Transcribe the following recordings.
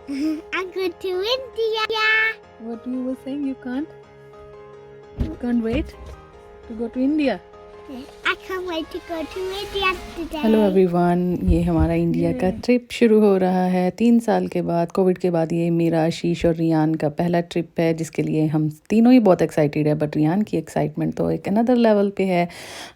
I'm going to India. What you were saying? You can't wait to go to India. I can't wait to go to India today. Hello everyone, ये हमारा India का trip शुरू हो रहा है 3 साल के बाद। कोविड के बाद ये मेरा, आशीष और रियान का पहला ट्रिप है, जिसके लिए हम तीनों ही बहुत एक्साइटेड है। बट रियान की एक्साइटमेंट तो एक अनदर लेवल पे है।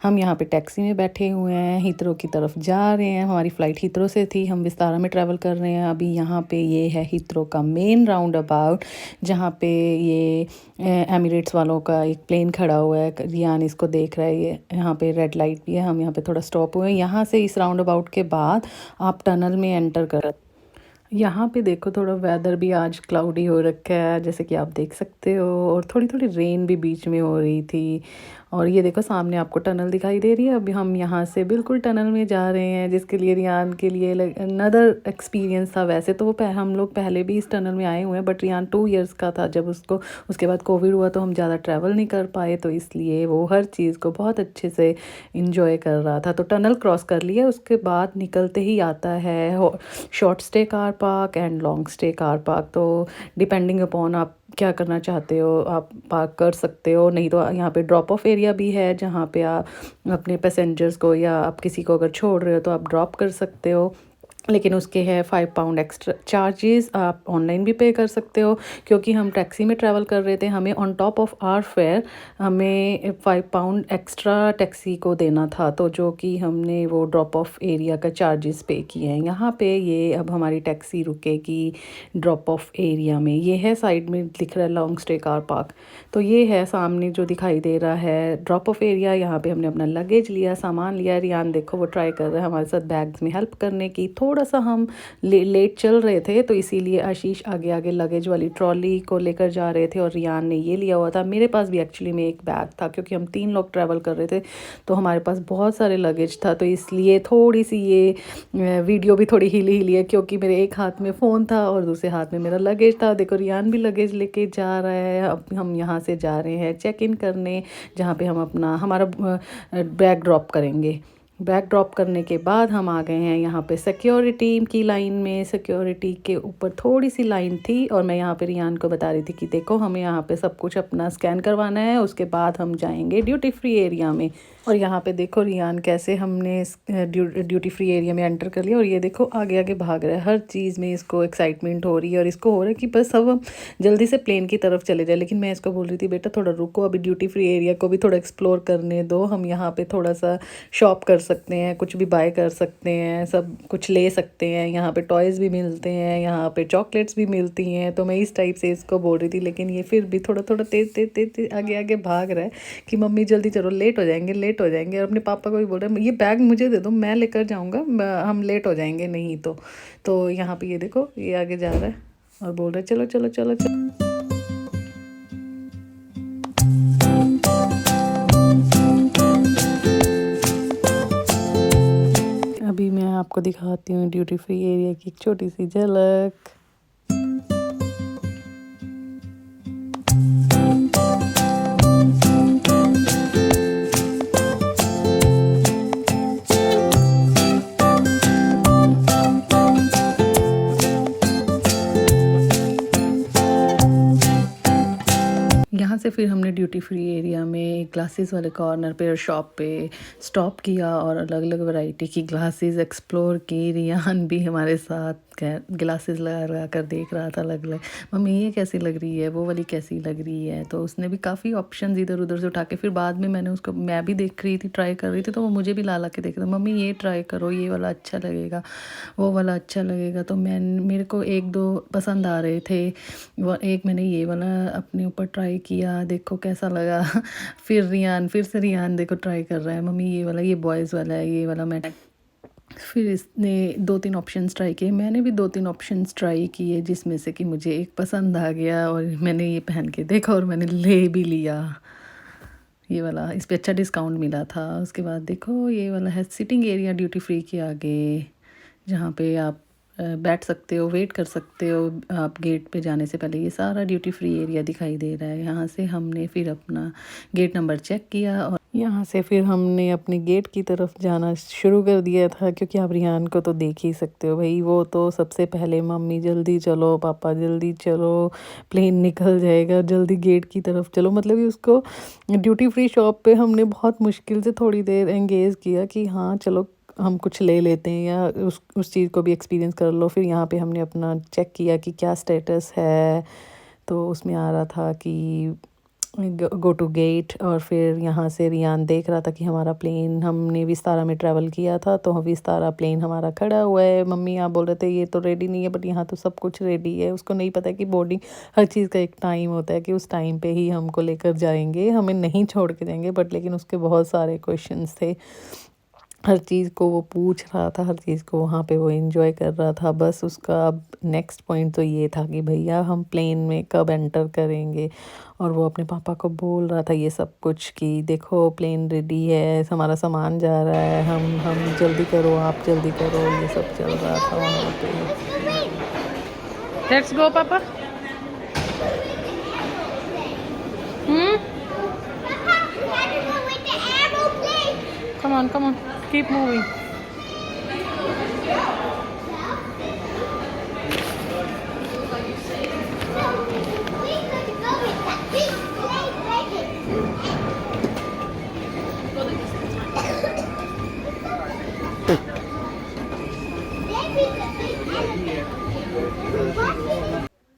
हम यहाँ पे टैक्सी में बैठे हुए हैं, हीथ्रो की तरफ जा रहे हैं। हमारी फ़्लाइट हीथ्रो से थी, हम विस्तारा में ट्रैवल कर रहे हैं। अभी यहाँ पे ये है हीथ्रो का मेन राउंड अबाउट, जहाँ पे ये एमिरेट्स वालों का एक प्लेन खड़ा हुआ है। रियान इसको देख रहा है। ये यहाँ पे रेड लाइट भी है, हम यहाँ पे थोड़ा स्टॉप हुए हैं। यहाँ से इस राउंड अबाउट के बाद आप टनल में एंटर कर। यहाँ पे देखो, थोड़ा वेदर भी आज क्लाउडी हो रखा है, जैसे कि आप देख सकते हो, और थोड़ी थोड़ी रेन भी बीच में हो रही थी। और ये देखो सामने आपको टनल दिखाई दे रही है। अभी हम यहाँ से बिल्कुल टनल में जा रहे हैं, जिसके लिए रियान के लिए अनदर एक्सपीरियंस था। वैसे तो हम लोग पहले भी इस टनल में आए हुए हैं, बट रियान 2 इयर्स का था जब उसके बाद कोविड हुआ, तो हम ज़्यादा ट्रैवल नहीं कर पाए, तो इसलिए वो हर चीज़ को बहुत अच्छे से इंजॉय कर रहा था। तो टनल क्रॉस कर लिया, उसके बाद निकलते ही आता है short stay car park and long stay car park. तो डिपेंडिंग अपॉन आप क्या करना चाहते हो, आप पार्क कर सकते हो। नहीं तो यहाँ पे ड्रॉप ऑफ एरिया भी है, जहाँ पे आप अपने पैसेंजर्स को या आप किसी को अगर छोड़ रहे हो तो आप ड्रॉप कर सकते हो। लेकिन उसके है £5 एक्स्ट्रा चार्जेस। आप ऑनलाइन भी पे कर सकते हो, क्योंकि हम टैक्सी में ट्रैवल कर रहे थे। हमें on top of our fare हमें £5 एक्स्ट्रा टैक्सी को देना था, तो जो कि हमने वो ड्रॉप ऑफ एरिया का चार्जेस पे किए हैं। यहाँ पे ये अब हमारी टैक्सी रुकेगी ड्रॉप ऑफ एरिया में। ये है साइड में लिख रहा है लॉन्ग स्टे कार पार्क। तो ये है सामने जो दिखाई दे रहा है ड्रॉप ऑफ एरिया। यहाँ पे हमने अपना लगेज लिया, सामान लिया। रियान देखो वो ट्राई कर रहा है हमारे साथ बैग्स में हेल्प करने की। थोड़ा सा हम लेट चल रहे थे, तो इसीलिए आशीष आगे आगे लगेज वाली ट्रॉली को लेकर जा रहे थे और रियान ने ये लिया हुआ था। मेरे पास भी एक्चुअली में एक बैग था, क्योंकि हम 3 लोग ट्रैवल कर रहे थे, तो हमारे पास बहुत सारे लगेज था। तो इसलिए थोड़ी सी ये वीडियो भी थोड़ी हिली है, क्योंकि मेरे एक हाथ में फ़ोन था और दूसरे हाथ में मेरा लगेज था। देखो रियान भी लगेज लेके जा रहा है। अब हम यहाँ से जा रहे हैं चेक इन करने, जहाँ पे हम हमारा बैग ड्रॉप करेंगे। बैग ड्रॉप करने के बाद हम आ गए हैं यहाँ पे सिक्योरिटी की लाइन में। सिक्योरिटी के ऊपर थोड़ी सी लाइन थी, और मैं यहाँ पे रियान को बता रही थी कि देखो हमें यहाँ पे सब कुछ अपना स्कैन करवाना है, उसके बाद हम जाएंगे ड्यूटी फ्री एरिया में। और यहाँ पे देखो रियान कैसे हमने ड्यूटी फ्री एरिया में एंटर कर लिया, और ये देखो आगे आगे भाग रहा है। हर चीज़ में इसको एक्साइटमेंट हो रही है, और इसको हो रहा है कि बस अब हम जल्दी से प्लेन की तरफ चले जाए। लेकिन मैं इसको बोल रही थी बेटा थोड़ा रुको, अभी ड्यूटी फ्री एरिया को भी थोड़ा एक्सप्लोर करने दो। हम यहाँ पे थोड़ा सा शॉप कर सकते हैं, कुछ भी बाय कर सकते हैं, सब कुछ ले सकते हैं। यहाँ पे टॉयज़ भी मिलते हैं, यहाँ पे चॉकलेट्स भी मिलती हैं। तो मैं इस टाइप से इसको बोल रही थी, लेकिन ये फिर भी थोड़ा थोड़ा तेज तेज तेज तेज आगे आगे भाग रहा है कि मम्मी जल्दी चलो, लेट हो जाएंगे लेट हो जाएंगे। और अपने पापा को भी बोल रहा है ये बैग मुझे दे दो, मैं लेकर जाऊँगा, हम लेट हो जाएंगे नहीं तो यहाँ पे ये देखो ये आगे जा रहा है और बोल रहा है चलो चलो चलो चलो। अभी मैं आपको दिखाती हूँ ड्यूटी फ्री एरिया की एक छोटी सी झलक। यहाँ से फिर हमने ड्यूटी फ्री एरिया में ग्लासेस वाले कॉर्नर पे और शॉप पे स्टॉप किया, और अलग अलग वैरायटी की ग्लासेस एक्सप्लोर की। रियान भी हमारे साथ ग्लासेस लगा लगा कर देख रहा था अलग अलग। मम्मी ये कैसी लग रही है, वो वाली कैसी लग रही है। तो उसने भी काफ़ी ऑप्शंस इधर उधर से उठा के, फिर बाद में मैं भी देख रही थी, ट्राई कर रही थी, तो वो मुझे भी ला ला के देख रहा था, मम्मी ये ट्राई करो, ये वाला अच्छा लगेगा, वो वाला अच्छा लगेगा। तो मेरे को 1-2 पसंद आ रहे थे, एक मैंने ये वाला अपने ऊपर ट्राई किया, देखो कैसा लगा। फिर से रियान देखो ट्राई कर रहा है, मम्मी ये वाला, ये बॉयज़ वाला है, ये वाला मैं। फिर इसने 2-3 ऑप्शंस ट्राई किए, मैंने भी 2-3 ऑप्शंस ट्राई किए, जिसमें से कि मुझे एक पसंद आ गया और मैंने ये पहन के देखा और मैंने ले भी लिया ये वाला। इस पर अच्छा डिस्काउंट मिला था। उसके बाद देखो ये वाला है सिटिंग एरिया ड्यूटी फ्री के आगे, जहाँ पे आप बैठ सकते हो, वेट कर सकते हो। आप गेट पे जाने से पहले ये सारा ड्यूटी फ्री एरिया दिखाई दे रहा है। यहाँ से हमने फिर अपना गेट नंबर चेक किया और यहाँ से फिर हमने अपने गेट की तरफ जाना शुरू कर दिया था, क्योंकि आप रिहान को तो देख ही सकते हो भाई, वो तो सबसे पहले मम्मी जल्दी चलो, पापा जल्दी चलो, प्लेन निकल जाएगा, जल्दी गेट की तरफ चलो। मतलब कि उसको ड्यूटी फ्री शॉप पे हमने बहुत मुश्किल से थोड़ी देर एंगेज किया कि हाँ चलो हम कुछ ले लेते हैं या उस चीज़ को भी एक्सपीरियंस कर लो। फिर यहाँ पे हमने अपना चेक किया कि क्या स्टेटस है, तो उसमें आ रहा था कि गो टू गेट। और फिर यहाँ से रियान देख रहा था कि हमारा प्लेन, हमने विस्तारा में ट्रैवल किया था तो विस्तारा प्लेन हमारा खड़ा हुआ है। मम्मी आप बोल रहे थे ये तो रेडी नहीं है, बट यहाँ तो सब कुछ रेडी है। उसको नहीं पता कि बोर्डिंग हर चीज़ का एक टाइम होता है कि उस टाइम पे ही हमको लेकर जाएंगे, हमें नहीं छोड़ के जाएंगे। बट लेकिन उसके बहुत सारे क्वेश्चंस थे, हर चीज़ को वो पूछ रहा था, हर चीज़ को वहाँ पे वो एंजॉय कर रहा था। बस उसका अब नेक्स्ट पॉइंट तो ये था कि भैया हम प्लेन में कब एंटर करेंगे। और वो अपने पापा को बोल रहा था ये सब कुछ कि देखो प्लेन रेडी है, हमारा सामान जा रहा है, हम जल्दी करो, आप जल्दी करो, ये सब चल रहा था वहाँ पे। लेट्स गो पापा। Come on keep moving.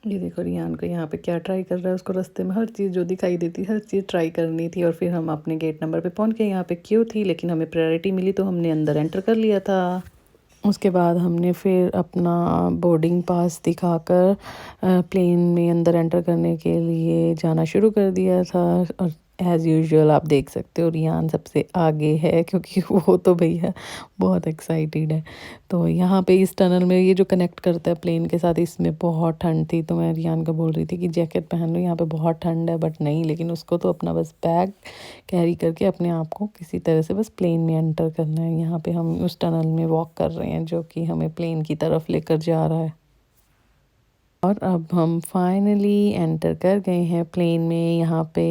ये देखो रियान को यहाँ पे क्या ट्राई कर रहा है, उसको रास्ते में हर चीज़ जो दिखाई देती हर चीज़ ट्राई करनी थी। और फिर हम अपने गेट नंबर पे पहुँच गए। यहाँ पे क्यों थी लेकिन हमें प्रायोरिटी मिली तो हमने अंदर एंटर कर लिया था। उसके बाद हमने फिर अपना बोर्डिंग पास दिखाकर प्लेन में अंदर एंटर करने के लिए जाना शुरू कर दिया था। और एज़ यूजुअल आप देख सकते हो रियान सबसे आगे है, क्योंकि वो तो भैया बहुत एक्साइटेड है। तो यहाँ पे इस टनल में ये जो कनेक्ट करता है प्लेन के साथ, इसमें बहुत ठंड थी। तो मैं रियान को बोल रही थी कि जैकेट पहन लो, यहाँ पे बहुत ठंड है, बट नहीं, लेकिन उसको तो अपना बस बैग कैरी करके अपने आप को किसी तरह से बस प्लेन में एंटर करना है। यहाँ पे हम उस टनल में वॉक कर रहे हैं जो कि हमें प्लेन की तरफ लेकर जा रहा है। और अब हम फाइनली एंटर कर गए हैं प्लेन में। यहाँ पे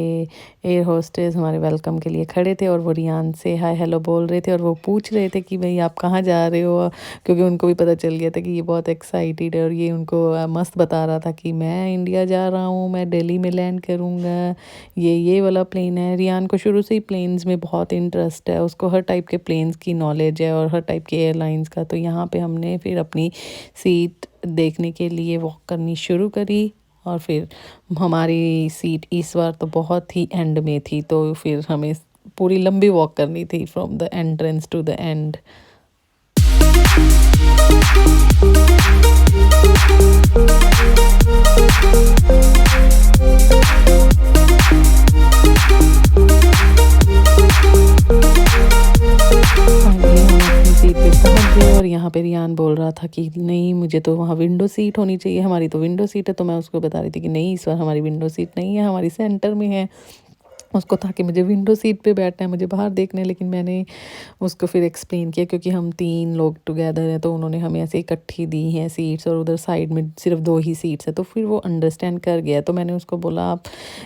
एयर होस्टेस हमारे वेलकम के लिए खड़े थे और वो रियान से हाय हेलो बोल रहे थे और वो पूछ रहे थे कि भाई आप कहाँ जा रहे हो, क्योंकि उनको भी पता चल गया था कि ये बहुत एक्साइटेड है। और ये उनको मस्त बता रहा था कि मैं इंडिया जा रहा हूँ, मैं दिल्ली में लैंड करूँगा, ये वाला प्लेन है। रियान को शुरू से ही प्लेन्स में बहुत इंटरेस्ट है, उसको हर टाइप के प्लेन्स की नॉलेज है और हर टाइप के एयरलाइंस का। तो यहाँ पे हमने फिर अपनी सीट देखने के लिए वॉक करनी शुरू करी। और फिर हमारी सीट इस बार तो बहुत ही एंड में थी, तो फिर हमें पूरी लंबी वॉक करनी थी from the entrance to the end. Seat पे पहुंच गए और यहाँ पे रियान बोल रहा था कि नहीं मुझे तो वहाँ विंडो सीट होनी चाहिए, हमारी तो विंडो सीट है। तो मैं उसको बता रही थी कि नहीं इस बार हमारी विंडो सीट नहीं है, हमारी सेंटर में है। उसको था कि मुझे विंडो सीट पे बैठना है, मुझे बाहर देखना है। लेकिन मैंने उसको फिर एक्सप्लेन किया, क्योंकि हम 3 लोग टुगेदर हैं तो उन्होंने हमें ऐसे इकट्ठी दी हैं सीट्स और उधर साइड में सिर्फ 2 ही सीट्स है। तो फिर वो अंडरस्टैंड कर गया। तो मैंने उसको बोला आप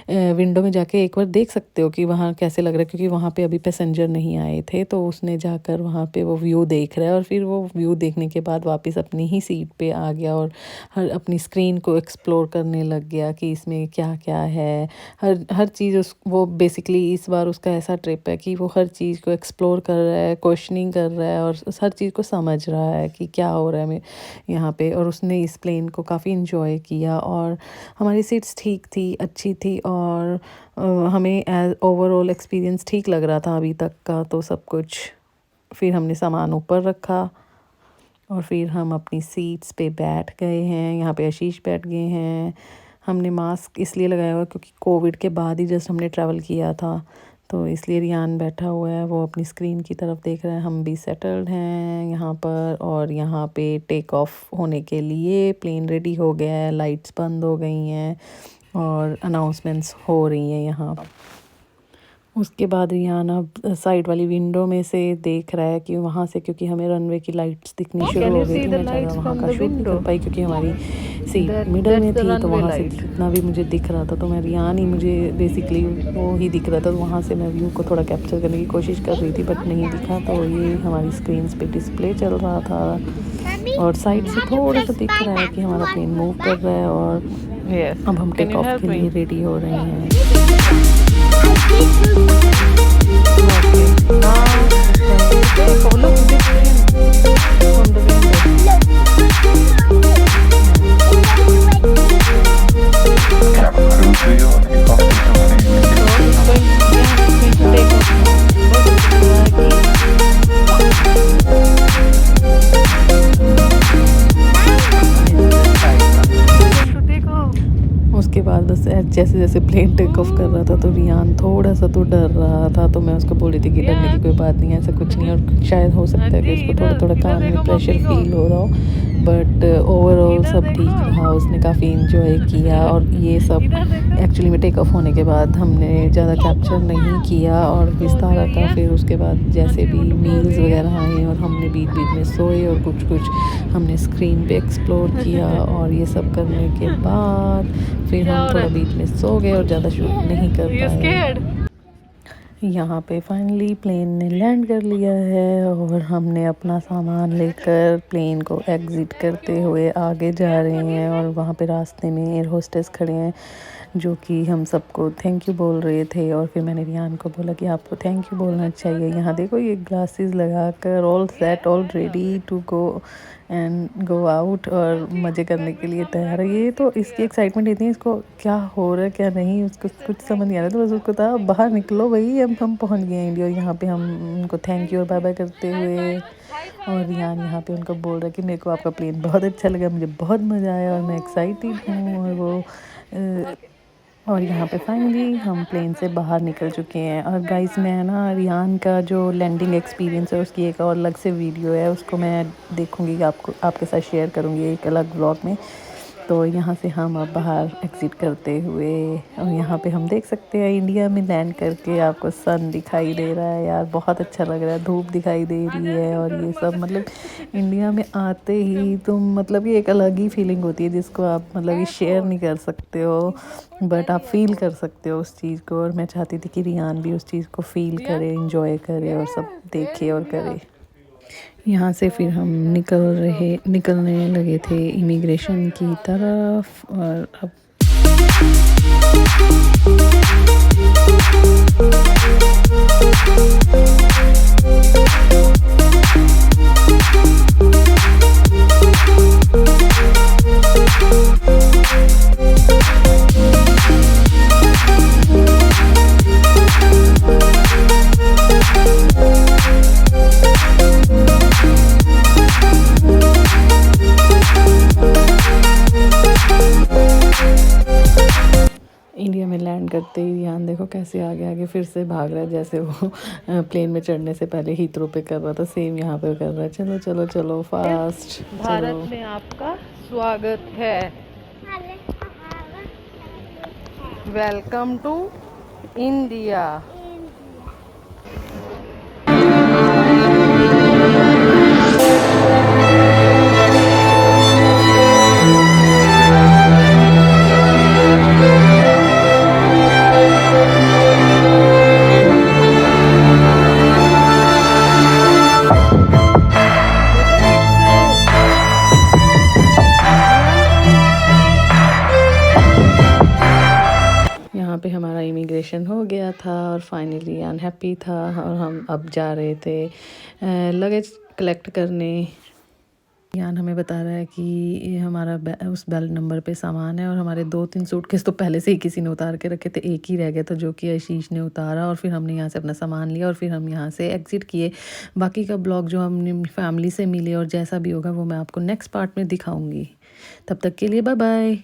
विंडो में जाके एक बार देख सकते हो कि वहाँ कैसे लग रहा है, क्योंकि वहाँ पे अभी पैसेंजर नहीं आए थे। तो उसने जाकर वहाँ पे वो व्यू देख रहा है और फिर वो व्यू देखने के बाद वापस अपनी ही सीट पे आ गया और अपनी स्क्रीन को एक्सप्लोर करने लग गया कि इसमें क्या क्या है। हर चीज़ वो बेसिकली इस बार उसका ऐसा ट्रिप है कि वो हर चीज़ को एक्सप्लोर कर रहा है, क्वेश्चनिंग कर रहा है और हर चीज़ को समझ रहा है कि क्या हो रहा है यहाँ पे। और उसने इस प्लेन को काफ़ी इन्जॉय किया और हमारी सीट्स ठीक थी, अच्छी थी और हमें एज ओवरऑल एक्सपीरियंस ठीक लग रहा था अभी तक का तो सब कुछ। फिर हमने सामान ऊपर रखा और फिर हम अपनी सीट्स पे बैठ गए हैं। यहाँ पे आशीष बैठ गए हैं। हमने मास्क इसलिए लगाया हुआ क्योंकि कोविड के बाद ही जस्ट हमने ट्रैवल किया था, तो इसलिए रियान बैठा हुआ है, वो अपनी स्क्रीन की तरफ देख रहा है। हम भी सेटल्ड हैं यहाँ पर और यहाँ पे टेक ऑफ होने के लिए प्लेन रेडी हो गया है, लाइट्स बंद हो गई हैं और अनाउंसमेंट्स हो रही हैं यहाँ। उसके बाद रियान अब साइड वाली विंडो में से देख रहा है कि वहाँ से, क्योंकि हमें रनवे की लाइट्स दिखनी शुरू हो गई थी। मैं ज़्यादा वहाँ का शूट नहीं कर पाई क्योंकि हमारी सीट मिडल में थी, तो वहाँ से जितना भी मुझे दिख रहा था, तो मैं रियान ही मुझे बेसिकली वो ही दिख रहा था, तो वहाँ से मैं व्यू को थोड़ा कैप्चर करने की कोशिश कर रही थी, बट नहीं दिखा। तो ये हमारी स्क्रीन पे डिस्प्ले चल रहा था और साइड से थोड़ा सा दिख रहा है कि हमारा प्लेन मूव कर रहा है और अब हम टेक ऑफ के लिए रेडी हो रहे हैं। उसके बाद बस जैसे जैसे प्लेन टेक ऑफ कर रहा था तो रियान थोड़ा सा तो डर रहा था, तो मैं उसको बोल रही थी कि डरने की कोई बात नहीं है, ऐसा कुछ नहीं है। और शायद हो सकता है कि इसको थोड़ा थोड़ा कान में प्रेशर फील हो रहा हो, बट ओवरऑल सब ठीक रहा। उसने काफ़ी इंजॉय किया और ये सब एक्चुअली में टेक ऑफ होने के बाद हमने ज़्यादा कैप्चर नहीं किया और विस्तारा का फिर उसके बाद जैसे भी मील्स वगैरह आए और हमने बीच बीच में सोए और कुछ कुछ हमने स्क्रीन पे एक्सप्लोर किया। और ये सब करने के बाद फिर हम थोड़ा बीच में सो गए और ज़्यादा शूट नहीं कर पाए। यहाँ पे फाइनली प्लेन ने लैंड कर लिया है और हमने अपना सामान लेकर प्लेन को एग्ज़िट करते हुए आगे जा रहे हैं। और वहाँ पे रास्ते में एयर होस्टेस खड़े हैं जो कि हम सबको थैंक यू बोल रहे थे। और फिर मैंने रियान को बोला कि आपको थैंक यू बोलना चाहिए। यहाँ देखो ये ग्लासेस लगाकर all set all ready to go and go out और मज़े करने के लिए तैयार है। ये तो इसकी एक्साइटमेंट इतनी, इसको क्या हो रहा है क्या नहीं उसको कुछ समझ नहीं आ रहा, तो बस उसको था बाहर निकलो भाई, अब हम पहुंच गए हैं इंडिया। और यहाँ पे हम उनको थैंक यू और बाय बाय करते हुए और रियान यहाँ पे उनको बोल रहा है कि मेरे को आपका प्लेन बहुत अच्छा लगा, मुझे बहुत मज़ा आया और मैं एक्साइटेड हूँ। और वो और यहाँ पे फाइनली हम प्लेन से बाहर निकल चुके हैं। और गाइस मैं ना रियान का जो लैंडिंग एक्सपीरियंस है उसकी एक और अलग से वीडियो है, उसको मैं देखूँगी, आपको आपके साथ शेयर करूँगी एक अलग व्लॉग में। तो यहाँ से हम अब बाहर एग्ज़िट करते हुए और यहाँ पे हम देख सकते हैं इंडिया में लैंड करके आपको सन दिखाई दे रहा है यार, बहुत अच्छा लग रहा है, धूप दिखाई दे रही है। और ये सब मतलब इंडिया में आते ही तुम मतलब ये एक अलग ही फीलिंग होती है जिसको आप मतलब ये शेयर नहीं कर सकते हो, बट आप फील कर सकते हो उस चीज़ को। और मैं चाहती थी कि रियान भी उस चीज़ को फील करे, इंजॉय करे और सब देखे और करे। यहाँ से फिर हम निकलने लगे थे इमिग्रेशन की तरफ। और अब इंडिया में लैंड करते ही रियान देखो कैसे आगे आगे फिर से भाग रहा है, जैसे वो प्लेन में चढ़ने से पहले हीथ्रो पे कर रहा था, सेम यहाँ पे कर रहा है। चलो चलो चलो फास्ट। भारत में आपका स्वागत है, वेलकम टू इंडिया। यहाँ पे हमारा इमिग्रेशन हो गया था और फाइनली अनहैप्पी था और हम अब जा रहे थे लगेज कलेक्ट करने। यान हमें बता रहा है कि ये हमारा उस बेल्ट नंबर पे सामान है और हमारे 2-3 सूटकेस तो पहले से ही किसी ने उतार के रखे थे, एक ही रह गया था जो कि आशीष ने उतारा। और फिर हमने यहाँ से अपना सामान लिया और फिर हम यहाँ से एग्ज़िट किए। बाकी का ब्लॉग जो हमने फैमिली से मिले और जैसा भी होगा वो मैं आपको नेक्स्ट पार्ट में दिखाऊंगी। तब तक के लिए बाय बाय।